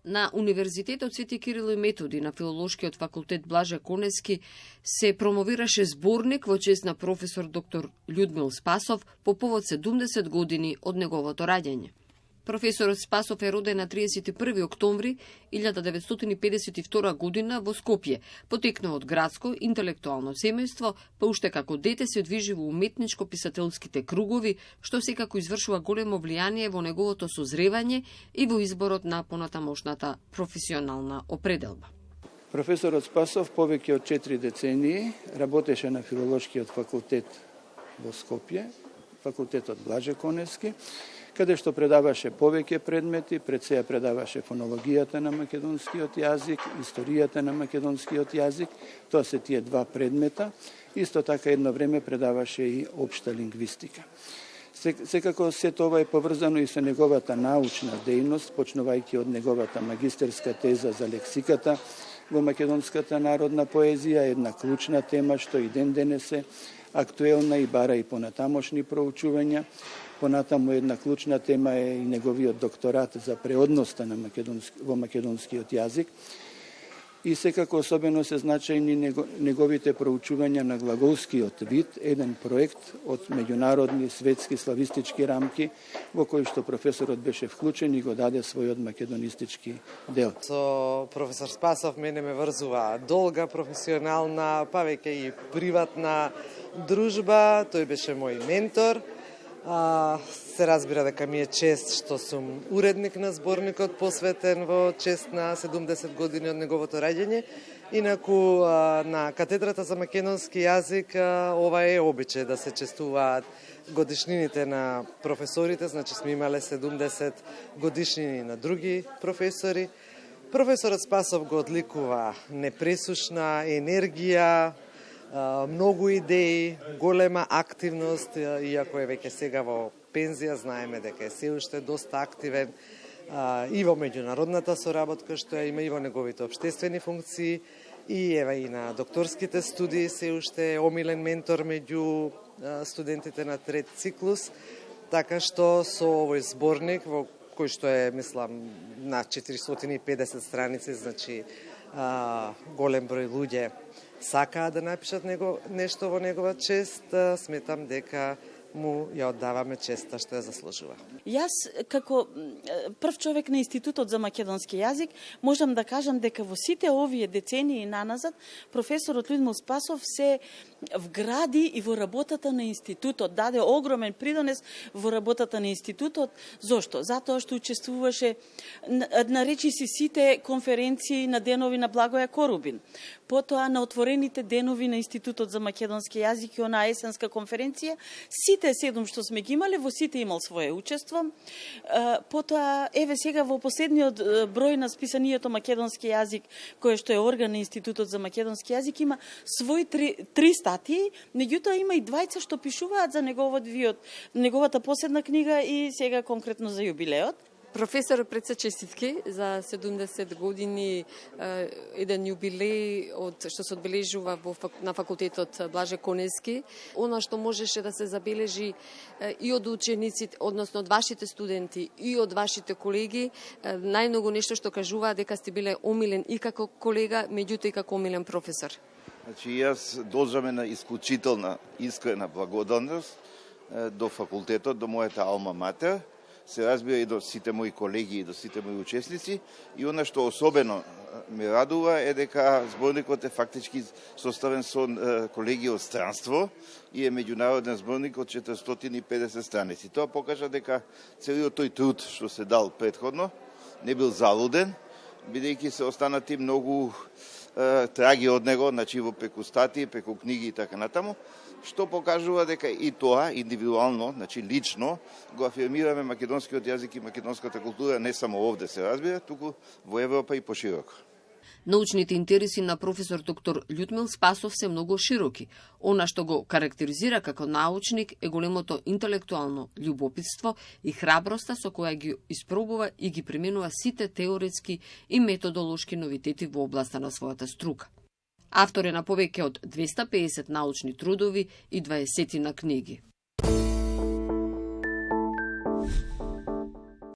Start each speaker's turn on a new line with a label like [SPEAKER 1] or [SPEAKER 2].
[SPEAKER 1] На Универзитетот Свети Кирил и Методи на Филолошкиот факултет Блаже Конески се промовираше зборник во чест на професор доктор Људмил Спасов по повод 70 години од неговото раѓање. Професорот Спасов е роден на 31. октомври 1952 година во Скопје. Потекнал од градско интелектуално семејство, па уште како дете се движи во уметничко-писателските кругови, што секако извршува големо влијание во неговото созревање и во изборот на понатамошната професионална определба.
[SPEAKER 2] Професорот Спасов повеќе од 4 децении работеше на Филолошкиот факултет во Скопје, факултетот Блаже Конески, каде што предаваше повеќе предмети, пред сеја предаваше фонологијата на македонскиот јазик, историјата на македонскиот јазик, тоа се тие два предмета. Исто така едно време предаваше и општа лингвистика. Секако се тоа е поврзано и со неговата научна дејност, почнувајќи од неговата магистерска теза за лексиката во македонската народна поезија, една клучна тема што и ден денес е актуелна и бара и понатамошни проучувања. Понатаму една клучна тема е и неговиот докторат за преодноста на во македонскиот јазик. И секако особено се значајни неговите проучувања на глаголскиот вид, еден проект од меѓународни светски славистички рамки, во кој што професорот беше вклучен и го даде својот македонистички дел.
[SPEAKER 3] Со професор Спасов мене ме врзува долга професионална, па веќе и приватна дружба. Тој беше мој ментор. Се разбира дека ми е чест што сум уредник на зборникот посветен во чест на 70 години од неговото раѓање. Инаку на катедрата за македонски јазик ова е обичај да се честуваат годишнините на професорите, значи сме имале 70 годишнини на други професори. Професорот Спасов го одликува непресушна енергија, многу идеи, голема активност, иако е веќе сега во пензија, знаеме дека е се уште доста активен и во меѓународната соработка што ја има и во неговите општествени функции, и ева и на докторските студии се уште е омилен ментор меѓу студентите на трет циклус, така што со овој зборник, во кој што е, мислам, на 450 страници, значи голем број луѓе сакаа да напишат нешто во негова чест, сметам дека му ја оддаваме честа што ја заслужува.
[SPEAKER 4] Јас, како прв човек на Институтот за македонски јазик, можам да кажам дека во сите овие децении наназад, професорот Људмил Спасов се вгради и во работата на Институтот, даде огромен придонес во работата на Институтот. Зошто? Затоа што учествуваше на речиси сите конференции на денови на Благоја Корубин. Потоа на отворените денови на Институтот за македонски јазик и онаа есенска конференција, сите 7 што сме ги имале, во сите имал свое учество. Потоа, еве сега во последниот број на списанието македонски јазик, кој што е орган на Институтот за македонски јазик, има свој 3 статии, меѓутоа има и двајца што пишуваат за неговата последна книга и сега конкретно за јубилеот.
[SPEAKER 5] Професор, пред се честитки за 70 години, еден јубилеј од што се одбележува на факултетот Блаже Конески. Она што можеше да се забележи и од учениците, односно од вашите студенти и од вашите колеги, најмногу нешто што кажуваа дека сте биле омилен и како колега, меѓутоа и како омилен професор.
[SPEAKER 6] Значи, јас должам на исклучителна, искрена благодарност до факултетот, до мојата алма матер, се разбира и до сите мои колеги и до сите мои учесници. И она што особено ме радува е дека зборникот е фактички составен со колеги од странство и е меѓународен зборник од 450 страници. Тоа покажа дека целиот тој труд што се дал претходно не бил залуден, бидејќи се останати многу траги од него, значи во преку статии, преку книги и така натаму, што покажува дека и тоа индивидуално, значи лично, го афирмираме македонскиот јазик и македонската култура не само овде се разбира, туку во Европа и пошироко.
[SPEAKER 1] Научните интереси на професор доктор Људмил Спасов се многу широки. Она што го карактеризира како научник е големото интелектуално љубопитство и храброста со која ги испробува и ги применува сите теоретски и методолошки новитети во областа на својата струка. Автор е на повеќе од 250 научни трудови и 20 на книги.